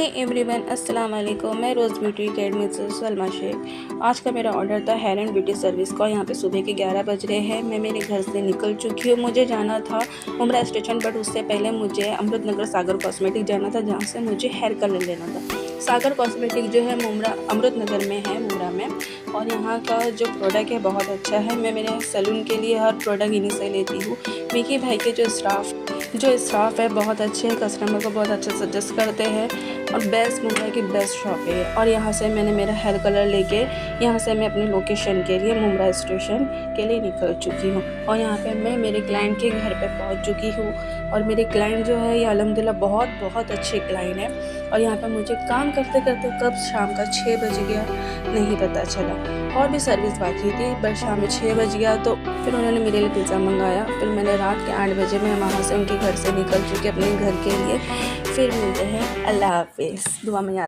Hey everyone, अस्सलाम वालेकुम। मैं रोज़ ब्यूटी अकेडमी से सलमा शेख। आज का मेरा ऑर्डर था हेयर एंड ब्यूटी सर्विस का। यहाँ पे सुबह के 11 बज रहे हैं। मैं मेरे घर से निकल चुकी हूँ। मुझे जाना था उम्रा स्टेशन, बट उससे पहले मुझे अमृत नगर सागर कॉस्मेटिक जाना था, जहाँ से मुझे हेयर कलर लेना था। सागर कॉस्मेटिक जो है अमृत नगर में है, मुमरा में। और यहाँ का जो प्रोडक्ट है बहुत अच्छा है। मैं मेरे सैलून के लिए हर प्रोडक्ट इन्हीं से लेती हूँ। विकी भाई के जो स्टाफ है बहुत अच्छे हैं, कस्टमर को बहुत अच्छा सजेस्ट करते हैं और बेस्ट मुंबई की बेस्ट शॉप है। और यहाँ से मैंने मेरा हेयर कलर लेके यहाँ से मैं अपनी लोकेशन के लिए मुमरा स्टेशन के लिए निकल चुकी हूँ। और यहाँ पे मैं मेरे क्लाइंट के घर पे पहुँच चुकी हूँ। और मेरे क्लाइंट जो है ये अल्हम्दुलिल्लाह बहुत अच्छे क्लाइंट हैं। और यहाँ पे मुझे काम करते करते कब शाम का 6 बज गया नहीं पता चला। और भी सर्विस बाकी थी, बट शाम में 6 बज गया। तो फिर उन्होंने मेरे लिए पिज़्ज़ा मंगाया। फिर मैंने रात के 8 बजे मैं वहाँ से उनके घर से निकल चुकी अपने घर के लिए। फिर मिलते हैं। अल्लाह हाफिज़। दुआ में याद।